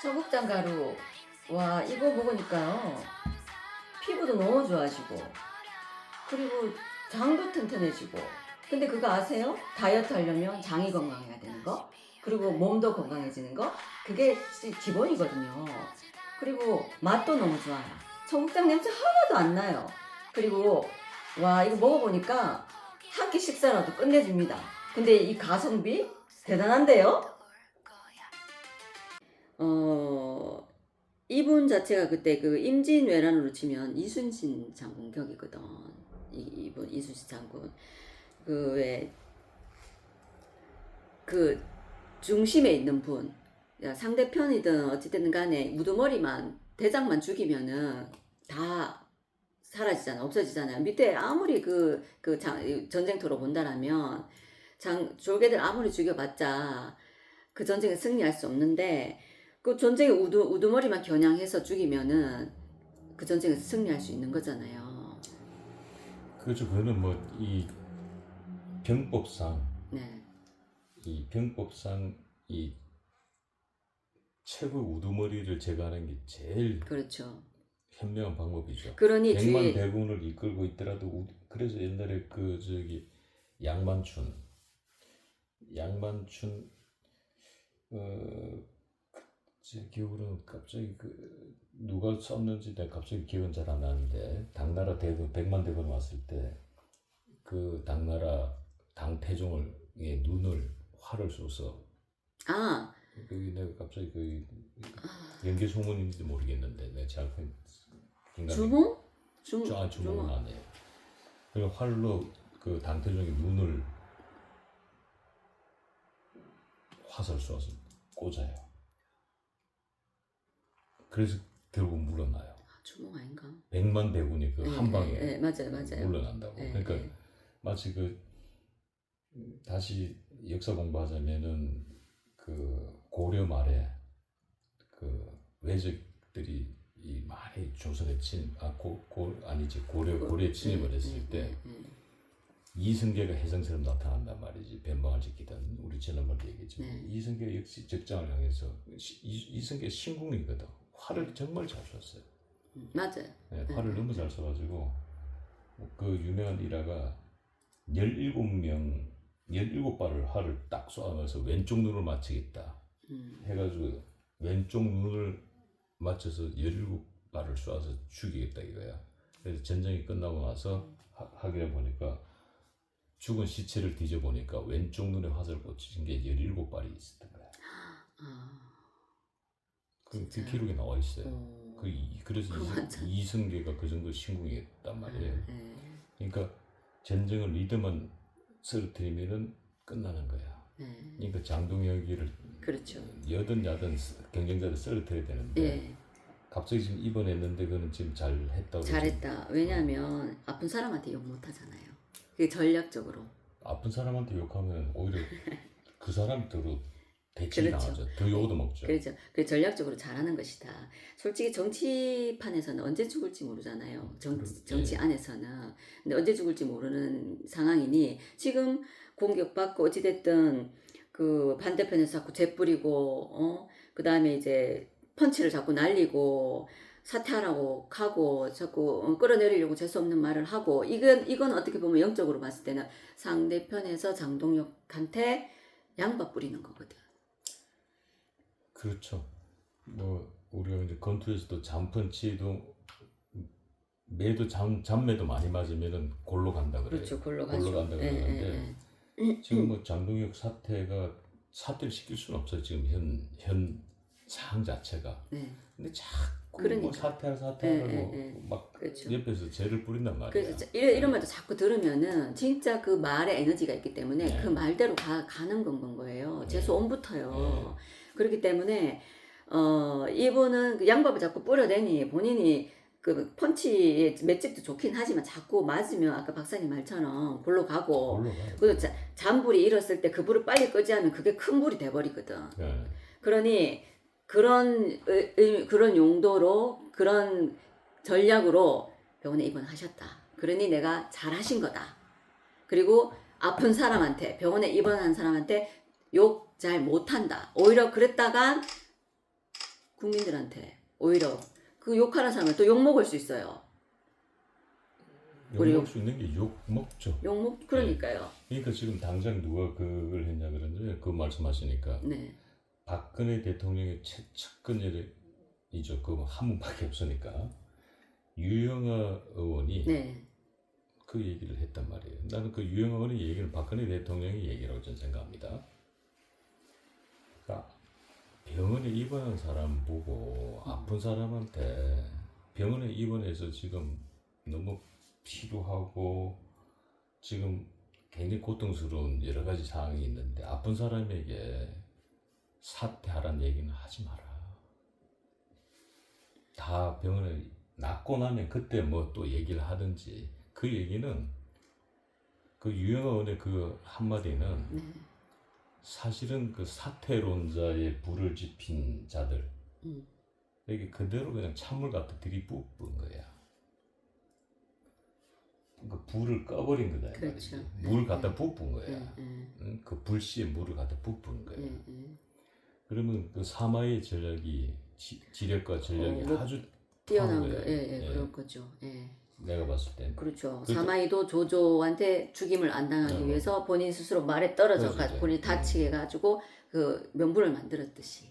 청국장 가루. 와, 이거 먹으니까요. 피부도 너무 좋아지고, 그리고 장도 튼튼해지고. 근데 그거 아세요? 다이어트 하려면 장이 건강해야 되는 거, 그리고 몸도 건강해지는 거, 그게 기본이거든요. 그리고 맛도 너무 좋아요. 청국장 냄새 하나도 안 나요. 그리고 와, 이거 먹어보니까 한 끼 식사라도 끝내줍니다. 근데 이 가성비 대단한데요? 이분 자체가 그때 그 임진왜란으로 치면 이순신 장군 격이거든. 이분 이순신 장군 그 왜 그 중심에 있는 분, 야, 상대편이든 어찌됐든 간에 우두머리만 대장만 죽이면은 다 사라지잖아, 없어지잖아요. 밑에 아무리 전쟁터로 본다라면 졸개들 아무리 죽여봤자 그 전쟁에 승리할 수 없는데, 그 전쟁에 우두머리만 겨냥해서 죽이면은 그 전쟁에서 승리할 수 있는 거잖아요. 그렇죠. 그거는 뭐 이 병법상 네, 이 병법상 이 최고 우두머리를 제거하는 게 제일 그렇죠. 현명한 방법이죠. 그러니 백만 대군을 이끌고 있더라도 그래서 옛날에 그 저기 양만춘 제 기억으로는 갑자기 그 누가 썼는지 내가 갑자기 기억은 잘 안 나는데, 당나라 대군 백만 대군 왔을 때 그 당나라 당태종의 눈을 활을 쏘서, 아, 여기 내가 갑자기 그 연개 소문인지도 모르겠는데 내가 정확히 주몽? 주몽은 아니에요. 그리고 활로 그 당태종의 눈을 화살 쏘아서 꽂아요. 그래서 결국 물러나요. 주몽 아닌가? 백만 대군이 그 한 방에 맞아요. 물러난다고. 그러니까 마치 그 다시 역사 공부하자면은 그 고려 말에 그 외적들이 이 많이 조선에 고려에 침입을 했을 때 이승계가 혜성처럼 나타난단 말이지. 변방을 지키던 우리 지난번에 얘기했지만 이승계 역시 적장을 향해서 이승계 신궁이거든. 활을 정말 잘 쐈어요. 맞아요. 네, 활을 너무 잘 쏴가지고 그 유명한 일화가 17발을 활을 딱 쏘면서 왼쪽 눈을 맞추겠다 해가지고 왼쪽 눈을 맞춰서 17발을 쏴서 죽이겠다 이거야. 그래서 전쟁이 끝나고 나서 확인해 보니까 죽은 시체를 뒤져보니까 왼쪽 눈에 화살 꽂힌 게 17발이 있었던 거야. 그 기록에 나와 있어요. 그래서 이승계가 그 정도 신궁이었단 말이에요. 그러니까 전쟁을 리더만 쓰러뜨리면은 끝나는 거야. 그러니까 장동혁이를 그렇죠. 여든 경쟁자를 쓰러뜨려야 되는데 갑자기 지금 입원했는데 그거는 지금 잘했다고. 잘했다. 왜냐하면 아픈 사람한테 욕 못하잖아요. 그게 전략적으로. 아픈 사람한테 욕하면 오히려 그 사람이 더 대칭이 그렇죠. 나오죠. 더 욕도 먹죠. 그렇죠. 그 전략적으로 잘하는 것이다. 솔직히 정치판에서는 언제 죽을지 모르잖아요. 정치 안에서는. 근데 언제 죽을지 모르는 상황이니 지금 공격받고 어찌됐든 그 반대편에서 자꾸 재뿌리고 그 다음에 이제 펀치를 자꾸 날리고 사퇴하라고 하고 자꾸 끌어내리려고 재수 없는 말을 하고, 이건 어떻게 보면 영적으로 봤을 때는 상대편에서 장동혁한테 양파 뿌리는 거거든. 그렇죠. 뭐 우리가 이제 권투에서도 잠펀치도 매도 잠매도 많이 맞으면은 골로 간다 그래요. 그렇죠, 골로 가죠. 간다 그러는데 지금 뭐 장동혁 사퇴를 시킬 수는 없어요. 지금 현 상황 자체가. 근데 자꾸 뭐 사퇴하라고 막 그렇죠. 옆에서 죄를 뿌린단 말이야. 그래서 이런 말도 자꾸 들으면은 진짜 그 말에 에너지가 있기 때문에 그 말대로 가는 건 거예요. 재수 옴부터요. 그렇기 때문에 이분은 그 양밥을 자꾸 뿌려대니 본인이 그 펀치의 맷집도 좋긴 하지만 자꾸 맞으면 아까 박사님 말처럼 골로 가고, 그리고 잔불이 일었을 때 그 불을 빨리 끄지 않으면 그게 큰 불이 돼버리거든. 그러니 그런 용도로 그런 전략으로 병원에 입원하셨다. 그러니 내가 잘하신 거다. 그리고 아픈 사람한테, 병원에 입원한 사람한테 욕 잘 못한다. 오히려 그랬다가 국민들한테 오히려 그 욕하는 사람은 또 욕 먹을 수 있어요. 우리 욕먹을 수 있는 게 욕 먹죠. 욕먹 그러니까요. 그러니까 지금 당장 누가 그걸 했냐 그러는데 그 말씀하시니까 네. 박근혜 대통령의 측근이죠. 그 한 분밖에 없으니까 유영아 의원이 네. 그 얘기를 했단 말이에요. 나는 그 유영아 의원의 얘기는 박근혜 대통령의 얘기라고 저는 생각합니다. 그러니까 병원에 입원한 사람 보고 아픈 사람한테 병원에 입원해서 지금 너무 피로하고 지금 굉장히 고통스러운 여러 가지 상황이 있는데 아픈 사람에게 사퇴하라는 얘기는 하지 마라. 다 병원에 낫고 나면 그때 뭐 또 얘기를 하든지. 그 얘기는 그 유영아 의원의 그 한마디는 네. 사실은 그 사퇴론자의 불을 지핀 자들 여기 그대로 그냥 찬물 갖다 들이붓은 거야. 그 불을 꺼버린 거다. 그렇죠. 물 갖다 부은 거야. 네. 그 불씨에 물을 갖다 부은 거야. 네. 그러면 그 사마의 전략이 지력과 전략이 뭐 아주 뛰어난 거예요. 거, 그럴 거죠. 예. 내가 봤을 땐. 그렇죠. 그렇죠. 사마이도 조조한테 죽임을 안 당하기 네. 위해서 본인 스스로 말에 떨어져 그렇죠. 가 본인 다치게 가지고 그 명분을 만들었듯이.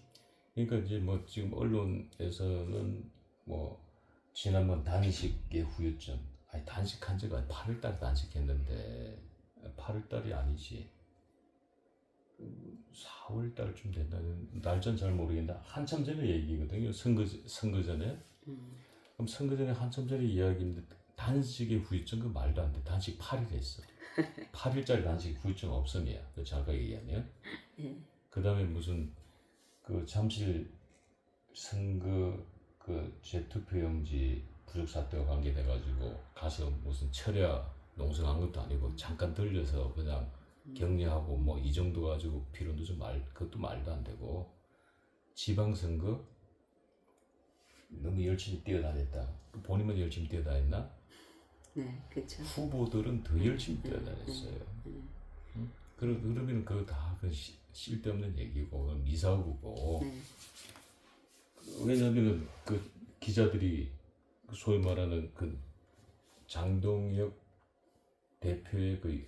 그러니까 이제 뭐 지금 언론에서는 뭐 지난번 단식의 후유증, 아니 단식한 지가 8월달에 단식했는데 8월달이 아니지 4월달쯤 된다는 날짜는 잘 모르겠는데 한참 전에 얘기거든요. 선거 전에. 그럼 선거 전에 한참 전에 이야기인데 단식의 후유증 그 말도 안 돼. 단식 8일 했어. 8일짜리 단식 후유증 없음이야. 그 정확하게 얘기하면. 그 다음에 무슨 그 잠실 선거 그 재투표용지 부족 사태와 관계돼가지고 가서 무슨 철야 농성한 것도 아니고 잠깐 들려서 그냥 격려하고 뭐 이 정도 가지고 피로 누좀 그것도 말도 안 되고 지방선거 너무 열심히 뛰어다녔다. 본인만 열심히 뛰어다녔나? 네, 그렇죠. 후보들은 더 열심히 뛰어다녔어요. 그러면 그거 다 쓸데없는 얘기고 미사고고. 왜냐하면 그 기자들이 소위 말하는 그 장동혁 대표의 그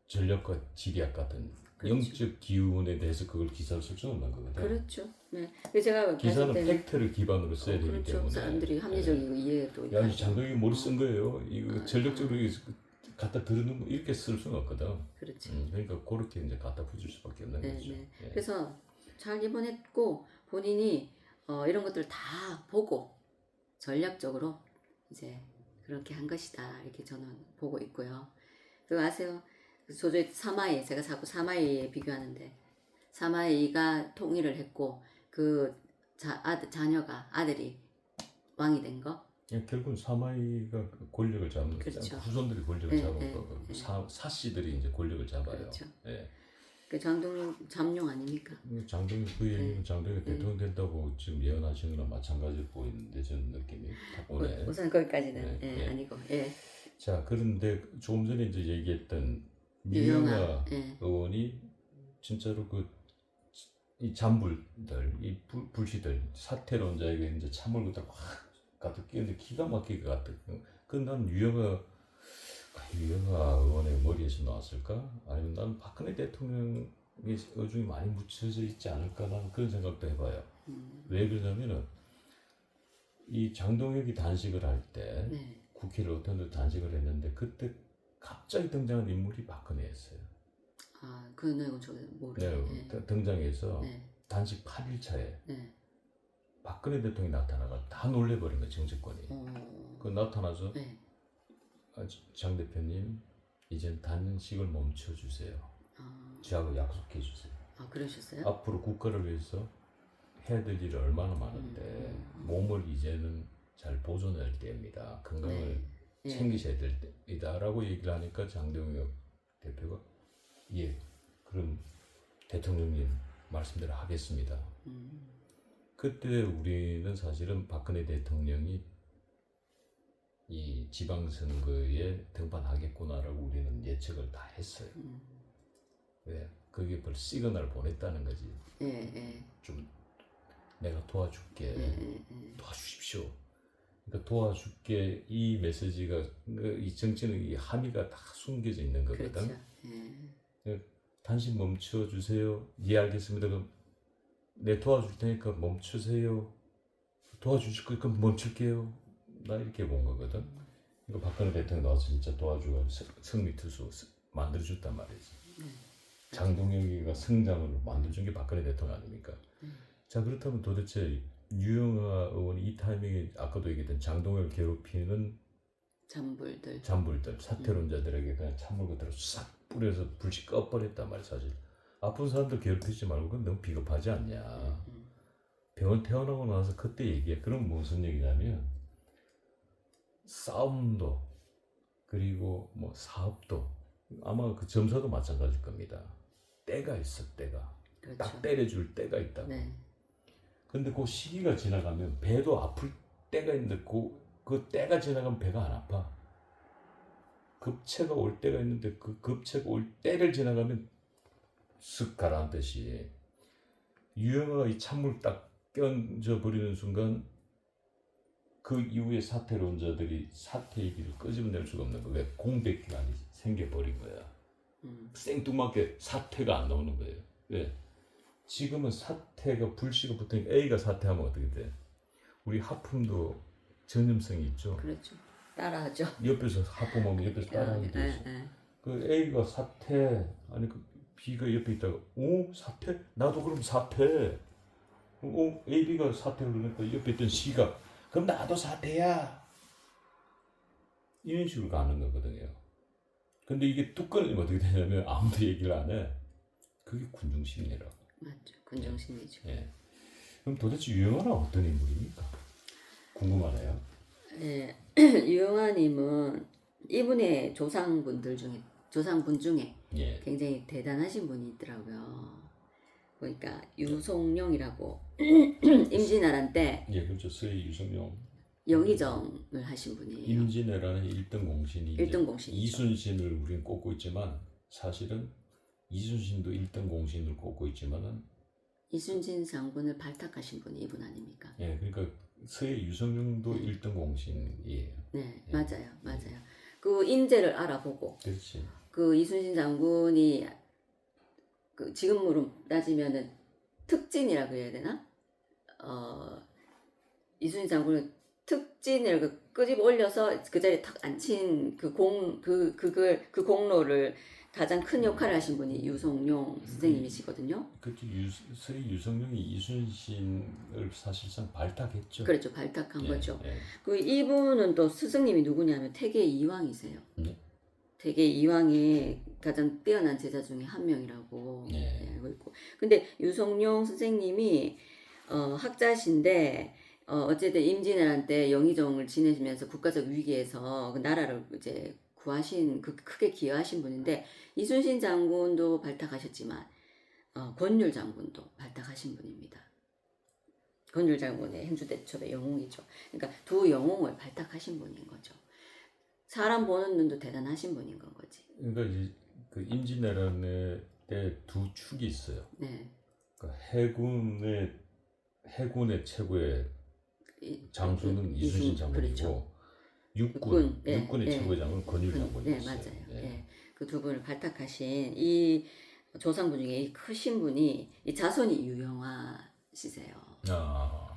전략과 지리학 같은 그렇죠. 영적 기운에 대해서 그걸 기사로 쓸 수는 없는 거거든. 그렇죠. 네. 그래서 제가 기사는 봤을 때는 팩트를 기반으로 써야 되기 그렇죠. 때문에. 사람들이 합리적이고 이해도 야, 이 장동혁이 머리 쓴 거예요. 이거 아, 전략적으로 갖다 들으는 거 이렇게 쓸 수는 없거든. 그렇죠. 그러니까 그렇게 이제 갖다 붙일 수밖에 없는 네, 거죠. 네. 예. 그래서 잘 입원했고 본인이 이런 것들 다 보고 전략적으로 이제 그렇게 한 것이다 이렇게 저는 보고 있고요. 그거 아세요? 조조의 사마이 제가 자꾸 사마이에 비교하는데 사마이가 통일을 했고 그 자녀가 아들이 왕이 된 거. 예, 결국은 사마이가 권력을 잡는 그렇죠. 거죠. 후손들이 권력을 네, 잡은 네, 거고 네. 사씨들이 이제 권력을 잡아요. 그렇죠. 예. 그 장동 잠룡 아닙니까? 장동혁 그 얘기는 장동혁 대통령 된다고 지금 예언하시는 거랑 마찬가지로 보이는데 저는 느낌이 딱 오네. 우선 거기까지는 네, 네. 아니고 예. 자, 그런데 조금 전에 이제 얘기했던 유영아, 유영아 예. 의원이 진짜로 이 잔불들, 이 불씨들, 사태론자에게 이제 참을 갖다 확 갖다 끼는데 기가 막히게 갖다. 난 유영아 의원의 머리에서 나왔을까? 아니면 나는 박근혜 대통령의 어중이 많이 묻혀져 있지 않을까? 나는 그런 생각도 해봐요. 왜 그러냐면은 이 장동혁이 단식을 할 때 네. 국회를 어떤 데 단식을 했는데 그때 갑자기 등장한 인물이 박근혜였어요. 아, 그 내용은 저 모르겠어요. 네, 등장해서 네. 단식 8일차에 네. 박근혜 대통령이 나타나가 다 놀래버린 거예요, 정치권이. 그 나타나서 네. 장 대표님 이젠 단식을 멈춰주세요. 저하고 약속해 주세요. 아, 그러셨어요? 앞으로 국가를 위해서 해야 될 일이 얼마나 많은데 몸을 이제는 잘 보존할 때입니다. 건강을 챙기셔야 될 때이다라고 얘기를 하니까 장동혁 대표가 예, 그럼 대통령님 말씀대로 하겠습니다. 그때 우리는 사실은 박근혜 대통령이 이 지방선거에 등판하겠구나라고 우리는 예측을 다 했어요. 왜? 그게 벌써 시그널을 보냈다는 거지. 예, 예. 좀 내가 도와줄게. 예. 도와주십시오. 그러니까 도와줄게 이 메시지가 이 정치는 이 함의가 다 숨겨져 있는 거거든. 그렇죠. 당신 멈춰 주세요. 예 알겠습니다. 그럼 내 도와줄 테니까 멈추세요. 도와주실 거니까 멈출게요. 나 이렇게 본 거거든. 이거 박근혜 대통령 나와서 진짜 도와주고 성미투수 만들어줬단 말이지. 장동혁이가 성장을 만들어준 게 박근혜 대통령 아닙니까? 자 그렇다면 도대체 유영아 의원이 이 타이밍에 아까도 얘기했던 장동혁을 괴롭히는 잔불들 사퇴론자들에게 그냥 찬물 그대로 싹 뿌려서 불씨 꺼버렸단 말이야. 사실 아픈 사람들 괴롭히지 말고 그건 너무 비겁하지 않냐. 병원 퇴원하고 나서 그때 얘기해. 그럼 무슨 얘기냐면 싸움도 그리고 뭐 사업도 아마 그 점사도 마찬가지일 겁니다. 때가 있어. 때가 그렇죠. 딱 때려줄 때가 있다고. 네. 근데 그 시기가 지나가면 배도 아플 때가 있는데 그 때가 지나가면 배가 안 아파. 급체가 올 때가 있는데 그 급체가 올 때를 지나가면 쓱 가라앉듯이 유영아가 이 찬물 딱 껴져 버리는 순간 그 이후에 사퇴론자들이 사퇴 얘기를 끄집어낼 수가 없는 거야. 왜? 공백기관이 생겨버린 거야. 생뚱맞게 사퇴가 안 나오는 거예요. 왜? 지금은 사태가 불씨가 붙으니까 A가 사퇴하면 어떻게 돼? 우리 하품도 전염성이 있죠. 그렇죠. 따라하죠. 옆에서 하품하면 옆에서 따라하게 되죠. 그 A가 사퇴 아니 그 B가 옆에 있다가 사퇴? 나도 그럼 사퇴. A, B가 사퇴를 그러니까 옆에 있던 C가 그럼 나도 사퇴야. 이런 식으로 가는 거거든요. 근데 이게 뚝 끊어지면 어떻게 되냐면 아무도 얘기를 안 해. 그게 군중심리라고. 맞죠. 군중심리죠. 예. 그럼 도대체 유영아는 어떤 인물입니까? 궁금하네요. 예. 유영아님은 이분의 조상분 중에 예. 굉장히 대단하신 분이 있더라고요. 그러니까 유송룡이라고 임진왜란 때 예, 그렇죠. 서해 유성룡 영의정을 하신 분이에요. 임진왜란의 1등 공신이 1등 공신이죠. 이순신을 우리는 꼽고 있지만 사실은 이순신도 1등 공신을 꼽고 있지만은 이순신 장군을 발탁하신 분이 이분 아닙니까? 예, 그러니까 서해 유성룡도 1등 공신이에요. 네, 맞아요. 그 인재를 알아보고 그렇지. 그 이순신 장군이 그 지금으로 따지면은 특진이라고 해야 되나? 이순신 장군은 특진을 끄집어 올려서 그 자리에 탁 앉힌 그 공로를 가장 큰 역할을 하신 분이 유송룡 선생님이시거든요. 그렇죠. 서해 유성룡이 이순신을 사실상 발탁했죠. 그렇죠. 발탁한 거죠. 예. 그 이분은 또 스승님이 누구냐면 태계 이왕이세요. 태계 이왕의 가장 뛰어난 제자 중에 한 명이라고 알고 있고. 근데 유성룡 선생님이 학자신데 어쨌든 임진왜란 때 영의정을 지내시면서 국가적 위기에서 그 나라를 이제 구하신 크게 기여하신 분인데 이순신 장군도 발탁하셨지만 권율 장군도 발탁하신 분입니다. 권율 장군의 행주대첩의 영웅이죠. 그러니까 두 영웅을 발탁하신 분인 거죠. 사람 보는 눈도 대단하신 분인 건 거지. 그러니까 그 임진왜란의 때 두 축이 있어요. 네. 그러니까 해군의 최고의 장수는 이순신 장군이고 그렇죠. 육군의 최고의 장군은 권율 장군이었어요. 네, 맞아요. 네. 그 두 분을 발탁하신 이 조상분 중에 이 크신 분이 이 자손이 유영아시세요.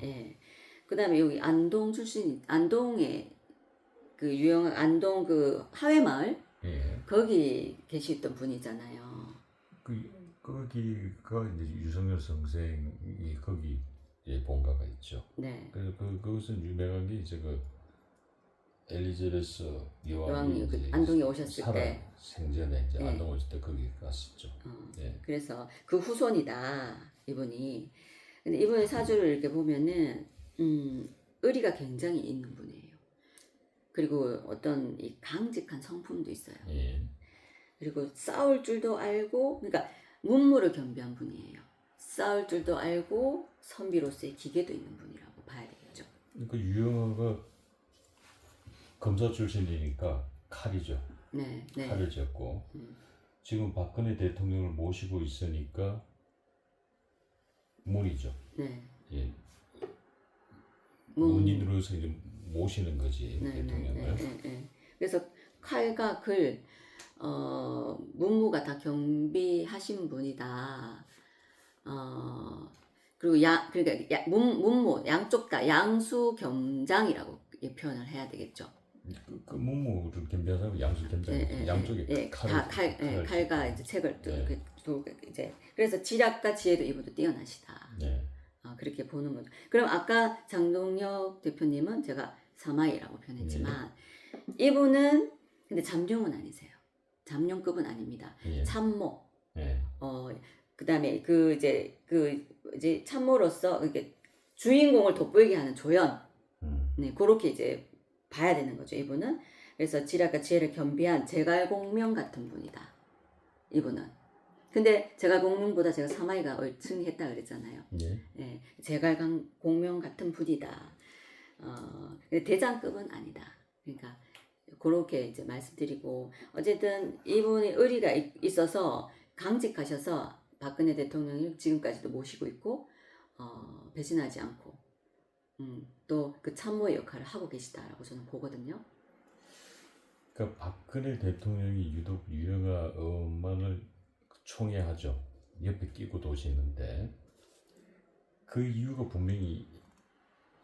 예. 그다음에 여기 안동 출신 안동에 그 유영아 안동 그 하회마을 거기 계시던 분이잖아요. 거기가 이제 유성열 선생이 거기 본가가 있죠. 네. 그래서 그것은 유명한 게 이제 그 엘리자베스 여왕이 그 안동에 오셨을 때 생전에 이제 안동 오실 때 거기 갔었죠. 그래서 그 후손이다 이분이. 근데 이분의 사주를 이렇게 보면은 의리가 굉장히 있는 분이에요. 그리고 어떤 이 강직한 성품도 있어요. 그리고 싸울 줄도 알고, 그러니까 문무를 겸비한 분이에요. 싸울 줄도 알고 선비로서의 기계도 있는 분이라고 봐야 되겠죠. 그러니까 유영아가 검사 출신이니까 칼이죠. 네. 칼을 쥐었고 지금 박근혜 대통령을 모시고 있으니까 문이죠. 네. 예. 문인으로서 이제 모시는 거지 대통령을. 그래서 칼과 글 문무가 다 겸비하신 분이다. 그리고 그러니까 문무 양쪽 다 양수겸장이라고 표현을 해야 되겠죠. 그 문무를 겸비한 사람은 양수 겸장, 양쪽에 칼과 이제 책을 이제 그래서 지략과 지혜도 이분도 뛰어나시다. 그렇게 보는 거죠. 그럼 아까 장동혁 대표님은 제가 사마이라고 표현했지만 이분은 근데 잠룡은 아니세요. 잠룡급은 아닙니다. 참모. 그다음에 이제 참모로서 이렇게 주인공을 돋보이게 하는 조연. 그렇게 이제 봐야 되는 거죠. 이분은. 그래서 지략과 지혜를 겸비한 제갈공명 같은 분이다. 이분은. 근데 제갈공명보다 제가 사마이가 얼층했다 그랬잖아요. 제갈공명 같은 분이다. 대장급은 아니다. 그러니까 그렇게 이제 말씀드리고 어쨌든 이분이 의리가 있어서 강직하셔서 박근혜 대통령을 지금까지도 모시고 있고 배신하지 않고 또 그 참모의 역할을 하고 계시다라고 저는 보거든요. 그러니까 박근혜 대통령이 유독 유영아 의원만을 총애하죠. 옆에 끼고 도시는데 그 이유가 분명히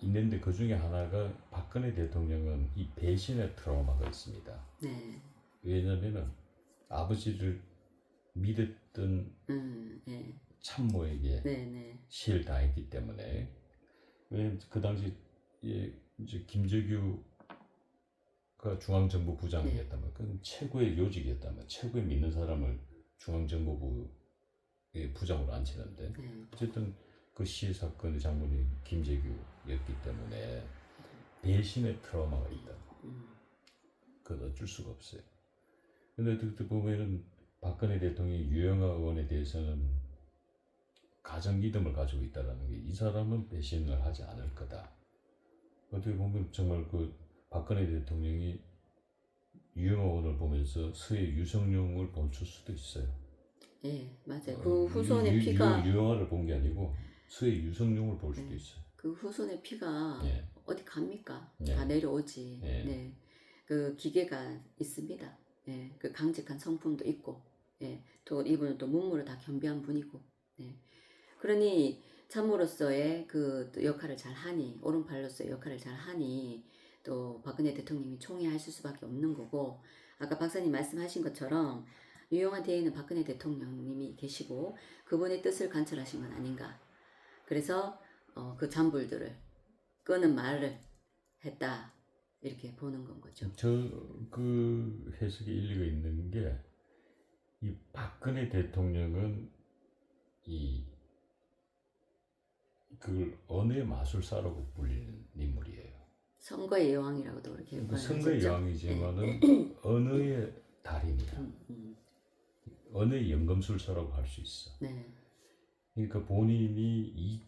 있는데 그 중에 하나가 박근혜 대통령은 이 배신의 트라우마가 있습니다. 왜냐면은 아버지를 믿었던 참모에게 시해를 당했기 때문에. 왜냐면 그 당시 이제 김재규가 중앙정보부장이었다면 그건 최고의 요직이었다면 최고의 믿는 사람을 중앙정보부의 부장으로 앉히는데 어쨌든 그 시해 사건의 장본이 김재규였기 때문에 배신의 트라우마가 있다. 그건 어쩔 수가 없어요. 근데 그때 보면은 박근혜 대통령이 유영아 의원에 대해서는 가정 믿음을 가지고 있다라는 게 이 사람은 배신을 하지 않을 거다. 어떻게 보면 정말 그 박근혜 대통령이 유영아 의원을 보면서 서해 유성룡을 보실 수도 있어요. 맞아요. 그 후손의 피가 유영아를 본 게 아니고 서해 유성룡을 볼 수도 있어요. 그 후손의 피가 어디 갑니까? 다 내려오지. 그 기계가 있습니다. 그 강직한 성품도 있고, 또 이분은 또 문무를 다 겸비한 분이고, 그러니 참모로서의 그 역할을 잘 하니, 오른팔로서의 역할을 잘 하니, 또 박근혜 대통령이 총애하실 수밖에 없는 거고, 아까 박사님 말씀하신 것처럼 유용한 뒤에는 박근혜 대통령님이 계시고 그분의 뜻을 관철하신 건 아닌가. 그래서 그 잔불들을 끄는 말을 했다. 이렇게 보는 건 거죠. 저 그 해석에 일리가 있는 게 이 박근혜 대통령은 그걸 언어의 마술사라고 불리는 인물이에요. 선거의 여왕이라고도 그렇게 선거의 여왕이지만은 언어의 달인이야. 언어의 연금술사라고 할 수 있어. 그러니까 본인이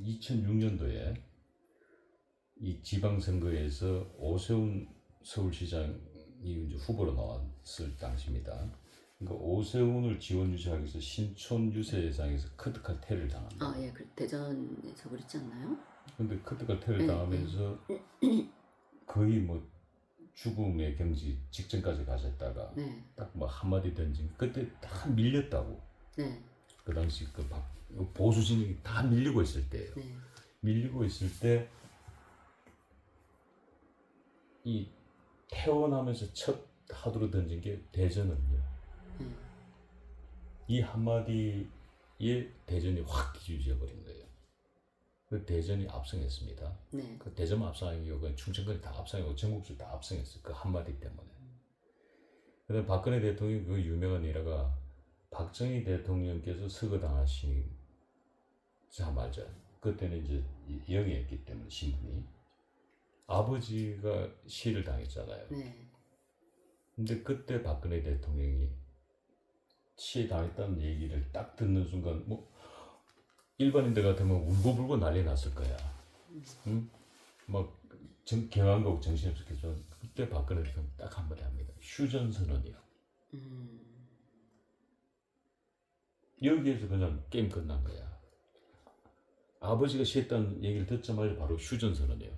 2006년도에 이 지방선거에서 오세훈 서울시장이 이제 후보로 나왔을 당시입니다. 그러니까 오세훈을 지원 유세하기 위해서 신촌 유세장에서 커트칼테를 당합니다. 그 대전에서 그랬지 않나요? 근데 커트칼테를 당하면서 거의 뭐 죽음의 경지 직전까지 가셨다가 딱 뭐 한마디 던진 그때 다 밀렸다고. 그 당시 그 보수 진영이 다 밀리고 있을 때예요. 밀리고 있을 때 이 태어나면서 첫 하두로 던진 게 대전은요. 이 한마디에 대전이 확 뒤집어져 버린 거예요. 그 대전이 압승했습니다. 그 대전만 압승한 게 아니고 충청권이 다 압승하고 전국주 다 압승했어요. 그 한마디 때문에. 그다음 박근혜 대통령이 그 유명한 일화가 박정희 대통령께서 서거당하시자마자 그때는 이제 영이었기 때문에 신분이 아버지가 시해를 당했잖아요. 근데 그때 박근혜 대통령이 시해 당했다는 얘기를 딱 듣는 순간 뭐 일반인들 같으면 울고불고 난리 났을 거야. 막 경악하고 정신없었겠죠. 그때 박근혜 대통령 딱 한마디 합니다. 휴전선언이요. 여기에서 그냥 게임 끝난 거야. 아버지가 시했다는 얘기를 듣자마자 바로 휴전선언해요.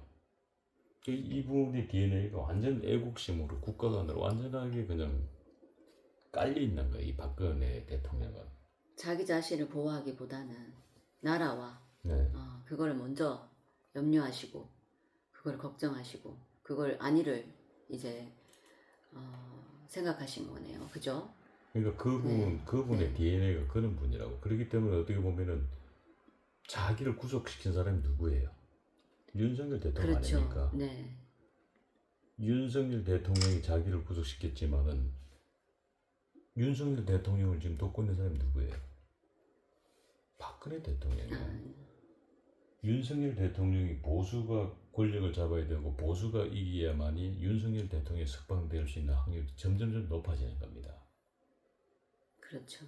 이분의 DNA가 완전 애국심으로 국가관으로 완전하게 그냥 깔려 있는 거예요. 이 박근혜 대통령은. 자기 자신을 보호하기보다는 나라와 네. 그걸 먼저 염려하시고 그걸 걱정하시고 그걸 안위를 이제 생각하신 거네요. 그죠? 그러니까 그분의 DNA가 그런 분이라고. 그렇기 때문에 어떻게 보면은 자기를 구속시킨 사람이 누구예요? 윤석열 대통령 그렇죠. 아닙니까? 네. 윤석열 대통령이 자기를 구속시켰지만은 윤석열 대통령을 지금 돕고 있는 사람이 누구예요? 박근혜 대통령이에요. 윤석열 대통령이 보수가 권력을 잡아야 되고 보수가 이겨야만이 윤석열 대통령이 석방될 수 있는 확률이 점점점 높아지는 겁니다. 그렇죠.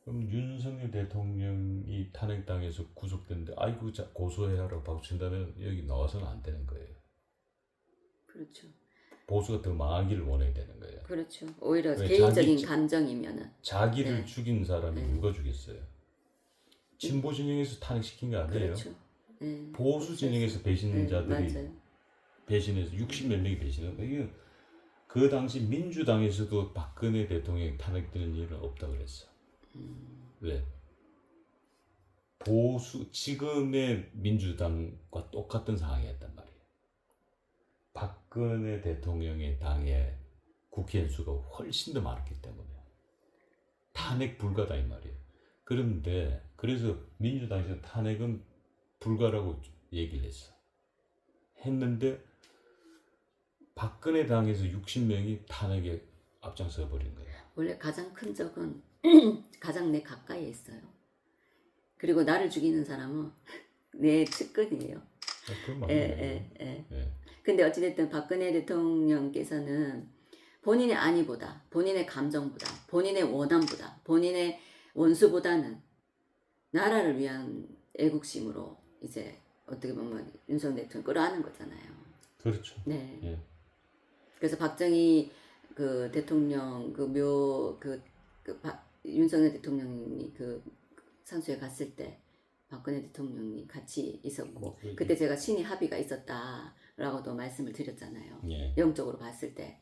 그럼 윤석열 대통령이 탄핵당해서 구속됐는데 아이고 고소해라고 박수친다면 여기 나와서는 안 되는 거예요. 그렇죠. 보수가 더 망하기를 원해야 되는 거예요. 그렇죠. 오히려 왜 개인적인 감정이면은 자기를 죽인 사람이 누가 죽였어요? 진보 진영에서 탄핵시킨 거 아니에요? 그렇죠. 네. 보수 진영에서 배신자들이 맞아요. 배신해서 60몇 명이 배신한 거예요. 그 당시 민주당에서도 박근혜 대통령이 탄핵되는 일은 없다고 그랬어. 왜? 보수 지금의 민주당과 똑같은 상황이었단 말이에요. 박근혜 대통령의 당에 국회의원 수가 훨씬 더 많았기 때문에 탄핵 불가다 이 말이에요. 그런데 그래서 민주당에서 탄핵은 불가라고 얘기를 했어. 했는데 박근혜 당에서 60명이 탄핵에 앞장서 버린 거예요. 원래 가장 큰 적은 가장 내 가까이에 있어요. 그리고 나를 죽이는 사람은 내 측근이에요. 그건 맞네요. 근데 어찌됐든 박근혜 대통령께서는 본인의 안위보다, 본인의 감정보다, 본인의 원함보다, 본인의 원수보다는 나라를 위한 애국심으로 이제 어떻게 보면 윤석열 대통령 끌어안은 거잖아요. 그렇죠. 네. 예. 그래서 박정희 그 대통령 윤석열 대통령이 그 산소에 갔을 때 박근혜 대통령이 같이 있었고 그때 제가 친히 합의가 있었다라고도 말씀을 드렸잖아요. 예. 영적으로 봤을 때.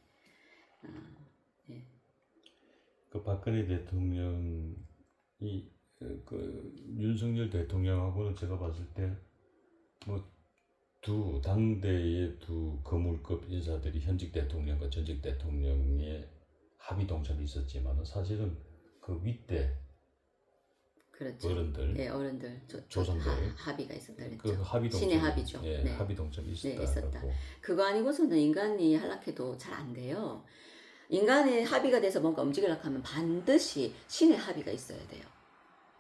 그 박근혜 대통령이 그 윤석열 대통령하고는 제가 봤을 때 뭐 두 당대의 두 거물급 인사들이 현직 대통령과 전직 대통령의 합의 동참이 있었지만 사실은 그 윗대 그렇죠. 어른들, 예, 어른들 조상들 합의가 있었다 그랬죠. 그 합의 동참, 신의 합의죠. 예, 네. 합의 동참이 있었다. 네, 있었다. 그렇고. 그거 아니고서는 인간이 하락해도 잘 안 돼요. 인간의 합의가 돼서 뭔가 움직이려고 하면 반드시 신의 합의가 있어야 돼요.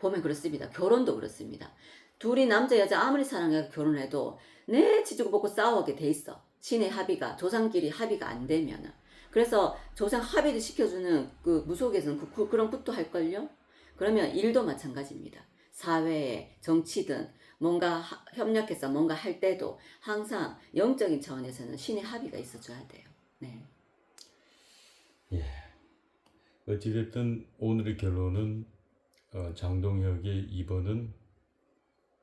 보면 그렇습니다. 결혼도 그렇습니다. 둘이 남자 여자 아무리 사랑해서 결혼해도 내 지지고 볶고 싸우게 돼 있어. 신의 합의가 조상끼리 합의가 안 되면은. 그래서 조상 합의를 시켜주는 그 무속에서는 그런 굿도 할걸요. 그러면 일도 마찬가지입니다. 사회에 정치든 뭔가 협력해서 뭔가 할 때도 항상 영적인 차원에서는 신의 합의가 있어줘야 돼요. 네. 예. 어찌됐든 오늘의 결론은 장동혁의 2번은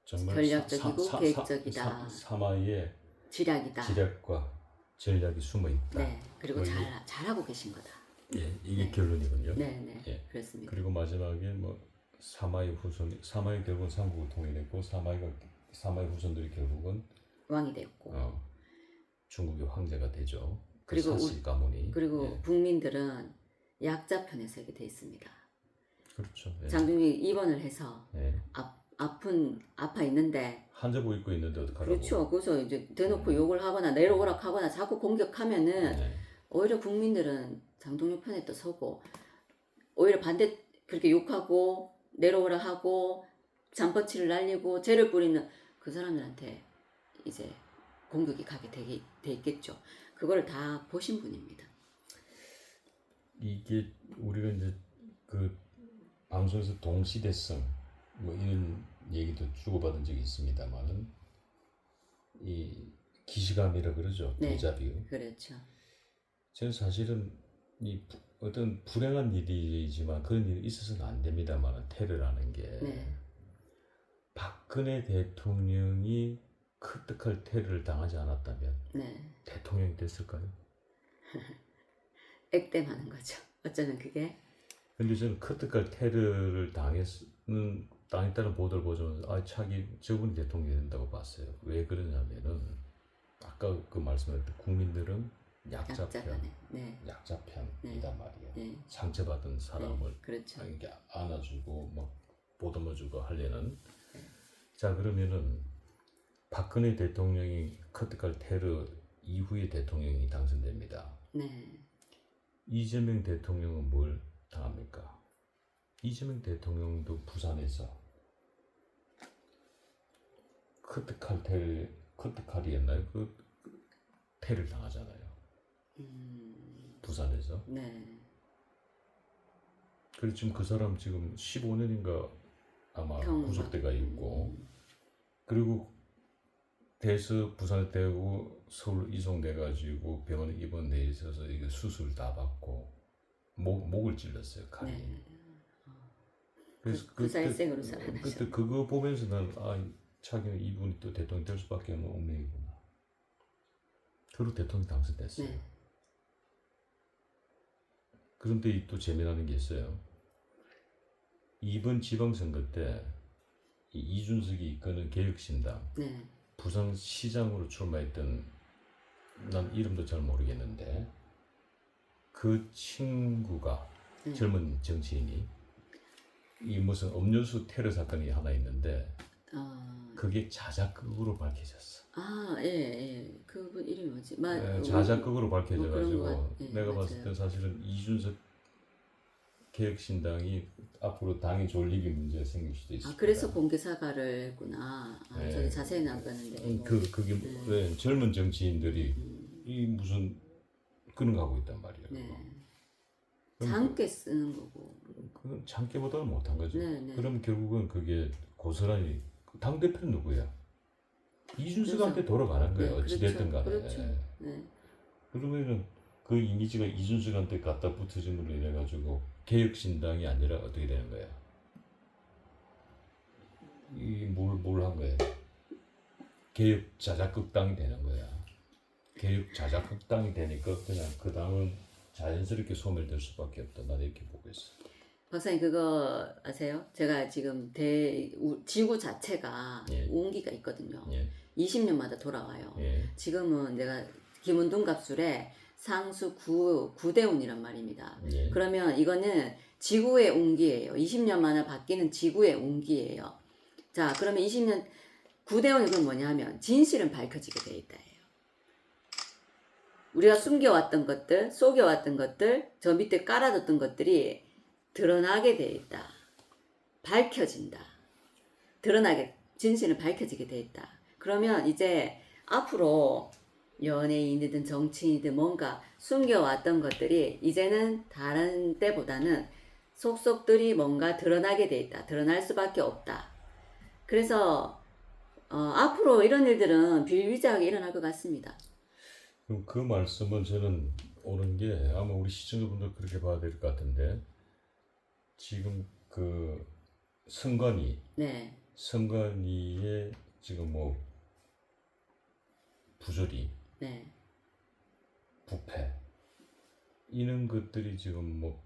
정말 전략적이고 계획적이다. 사마의 지략이다. 지략과 전략이 숨어 있다. 네. 그리고 잘하고 계신 거다. 예, 이게 결론이군요. 네. 예. 그렇습니다. 그리고 마지막에 뭐 사마의 결국은 삼국을 통일했고 사마의 후손들이 결국은 왕이 됐고. 중국의 황제가 되죠. 그리고 사시 가문이. 그리고 예. 국민들은 약자 편에 서게 돼 있습니다. 그렇죠. 예. 장동혁이 입원을 해서 예. 아파 있는데 한자복 입고 있는데 어떡하라고. 그렇죠. 그래서 이제 대놓고 욕을 하거나 내려오라 하거나 자꾸 공격하면은 네. 오히려 국민들은 장동혁 편에 또 서고 오히려 반대 그렇게 욕하고 내려오라 하고 잔퍼치를 날리고 죄를 뿌리는 그 사람들한테 이제 공격이 가게 돼 있겠죠. 그걸 다 보신 분입니다. 이게 우리가 이제 그 방송에서 동시대성 뭐 이런 얘기도 주고받은 적이 있습니다만은 이 기시감이라 그러죠. 네. 데자뷰. 그렇죠. 저는 사실은 이 어떤 불행한 일이지만 그런 일이 있어서는 안 됩니다만 테러라는 게 네. 박근혜 대통령이 크특할 테러를 당하지 않았다면 네. 대통령이 됐을까요? 액땜하는 거죠. 어쩌면 그게. 근데 저는 크특할 테러를 당했다는 보도를 보자마자 저분이 대통령이 된다고 봤어요. 왜 그러냐면은 아까 그 말씀하셨던 국민들은 약자 약자간에. 네. 편이단 말이에요. 네. 상처받은 사람을 네. 그렇죠. 이렇게 안아주고 막 보듬어주고 하려는. 자, 그러면은 박근혜 대통령이 크특할 테러 이후에 대통령이 당선됩니다. 네. 이재명 대통령은 뭘 당합니까? 이재명 대통령도 부산에서 크특할이었나요? 그 테러를 당하잖아요. 부산에서. 네. 그리고 지금 그 사람 지금 15년인가 아마 구속돼가 있고, 그리고 돼서 부산에 대고 서울 이송돼가지고 병원에 입원돼 있어서 이게 수술 다 받고 목을 찔렀어요, 칼이. 네. 그래서 그 살생으로 살아나죠. 그때 그거 보면서 난 자기는 이분이 또 대통령 될 수밖에 없는 운명이구나. 그리고 대통령 당선됐어요. 네. 그런데 또 재미나는 게 있어요. 이번 지방선거 때 이준석이 이끄는 개혁신당 네. 부산시장으로 출마했던, 난 이름도 잘 모르겠는데, 그 친구가 젊은 정치인이 이 무슨 음료수 테러 사건이 하나 있는데 그게 자작극으로 밝혀졌어. 예, 예. 그분 이름이 뭐지? 자작극으로 밝혀져가지고 예, 내가 맞아요. 봤을 때 사실은 이준석 개혁신당이 앞으로 당이 졸립이 문제가 생길 수도 있습니다. 그래서 공개 사과를 했구나. 네. 저도 자세히는 안 봤는데. 그게 왜 젊은 정치인들이 이 무슨 그런 거 하고 있단 말이에요. 네. 장께 쓰는 거고. 그건 장기보다는 못한 거죠. 네. 그럼 결국은 그게 고스란히 당 대표는 누구야? 이준석한테 돌아가는 거예요. 네, 어찌됐든 간에. 그렇죠. 네. 그러면은 그 이미지가 이준석한테 갖다 붙어짐으로 인해 가지고 개혁신당이 아니라 어떻게 되는 거야? 뭘 한 거야? 개혁 자작극당이 되는 거야. 개혁 자작극당이 되니까 그냥 그 당은 자연스럽게 소멸될 수밖에 없다. 나는 이렇게 보고 있어. 박사님 그거 아세요? 제가 지금 지구 자체가 예. 온기가 있거든요. 예. 20년마다 돌아와요. 예. 지금은 내가 김은동 갑술에 상수 9대운이란 말입니다. 예. 그러면 이거는 지구의 온기예요. 20년마다 바뀌는 지구의 온기예요. 자, 그러면 20년 9대운이 그럼 뭐냐면 진실은 밝혀지게 돼 있다예요. 우리가 숨겨왔던 것들, 속여왔던 것들, 저 밑에 깔아뒀던 것들이 드러나게 돼 있다. 밝혀진다. 진실은 밝혀지게 돼 있다. 그러면 이제 앞으로 연예인이든 정치인이든 뭔가 숨겨왔던 것들이 이제는 다른 때보다는 속속들이 뭔가 드러나게 돼 있다. 드러날 수밖에 없다. 그래서 앞으로 이런 일들은 비일비재하게 일어날 것 같습니다. 그럼 그 말씀은 저는 오는 게 아마 우리 시청자분들 그렇게 봐야 될 것 같은데, 지금 그 선관위, 네. 선관위의 지금 뭐 부조리, 네. 부패 이런 것들이 지금 뭐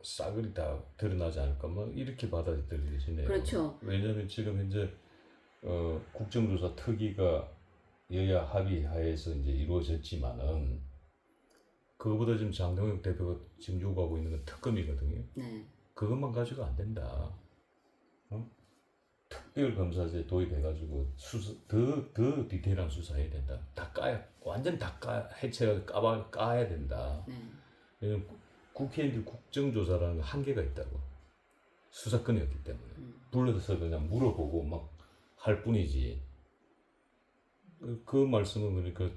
싸그리 다 드러나지 않을까 뭐 이렇게 받아들여지네요. 그렇죠. 왜냐하면 지금 현재 국정조사 특위가 여야 합의하에서 이제 이루어졌지만은 그거보다 지금 장동혁 대표가 지금 요구하고 있는 건 특검이거든요. 네. 그것만 가지고 안 된다. 특별검사제 도입해가지고 더 디테일한 수사해야 된다. 완전 해체가 까야 된다. 네. 왜냐면 국회의원들 국정조사라는 한계가 있다고. 수사권이 없기 때문에. 불러서 그냥 물어보고 막 할 뿐이지. 그 말씀은 그러니까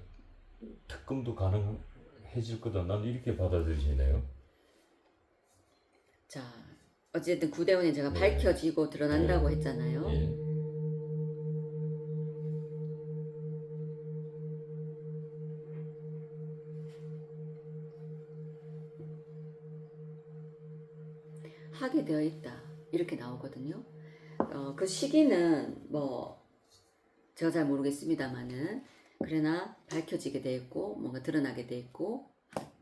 특검도 가능해질 거다. 난 이렇게 받아들이시네요. 자, 어쨌든 9대운이 제가 밝혀지고 드러난다고 했잖아요. 예. 하게 되어 있다. 이렇게 나오거든요. 그 시기는 뭐 제가 잘 모르겠습니다만은 그러나 밝혀지게 돼 있고 뭔가 드러나게 돼 있고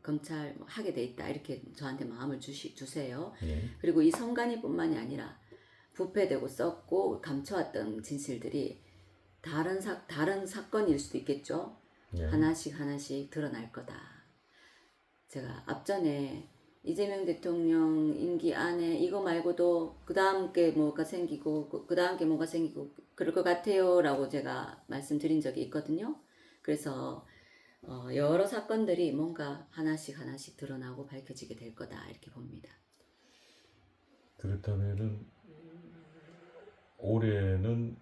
검찰 뭐 하게 돼 있다 이렇게 저한테 마음을 주세요. 예. 그리고 이 성관이뿐만이 아니라 부패되고 썩고 감춰왔던 진실들이 다른 사건일 수도 있겠죠. 예. 하나씩 드러날 거다. 제가 앞전에 이재명 대통령 임기 안에 이거 말고도 그 다음 게 뭐가 생기고 그 다음 게 뭐가 생기고 그럴 것 같아요 라고 제가 말씀드린 적이 있거든요. 그래서 여러 사건들이 뭔가 하나씩 드러나고 밝혀지게 될 거다 이렇게 봅니다. 그렇다면은 올해는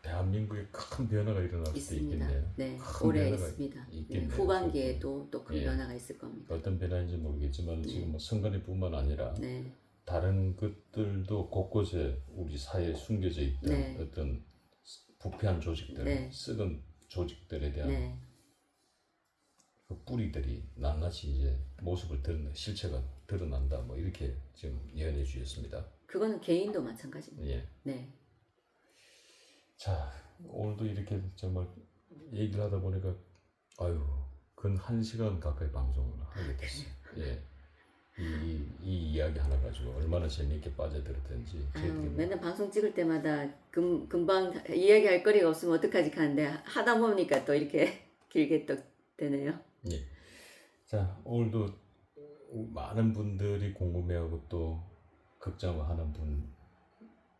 대한민국에 큰 변화가 일어날 수도 있습니다. 있겠네요. 네, 큰 올해 변화가 있습니다. 네, 있겠네요. 후반기에도 또 큰 예. 변화가 있을 겁니다. 어떤 변화인지 모르겠지만 지금 뭐 선거뿐만 아니라 네, 다른 것들도 곳곳에 우리 사회에 숨겨져 있던 네. 어떤 부패한 조직들, 네. 썩은 조직들에 대한 네, 그 뿌리들이 낱낱이 이제 모습을 실체가 드러난다. 뭐 이렇게 지금 예언해 주셨습니다. 그거는 개인도 마찬가지입니다. 예. 네, 자, 오늘도 이렇게 정말 얘기를 하다 보니까 아유, 근 1시간 가까이 방송을 하게 됐어요. 예. 이 이야기 하나 가지고 얼마나 재미있게 빠져들었든지 저희들이 뭐 맨날 방송 찍을 때마다 금방 이야기할 거리가 없으면 어떡하지 하는데 하다 보니까 또 이렇게 길게 또 되네요. 예. 자, 오늘도 많은 분들이 궁금해하고 또 걱정하는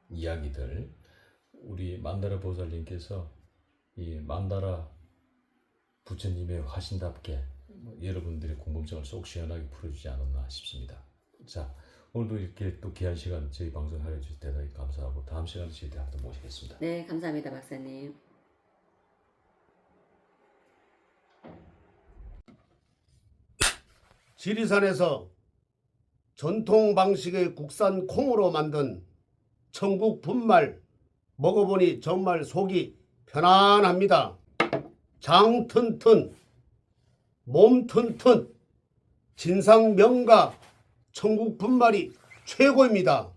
이야기들 우리 만다라 보살님께서 이 만다라 부처님의 화신답게 여러분들의 궁금증을 쏙 시원하게 풀어주지 않았나 싶습니다. 자, 오늘도 이렇게 또 귀한 시간 저희 방송 하여주셔서 대단히 감사하고 다음 시간에 저희들 또 모시겠습니다. 네, 감사합니다, 박사님. 지리산에서 전통 방식의 국산 콩으로 만든 천국 분말 먹어보니 정말 속이 편안합니다. 장 튼튼, 몸 튼튼, 진상 명가 천국 분말이 최고입니다.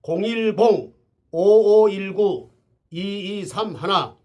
010-5519-2231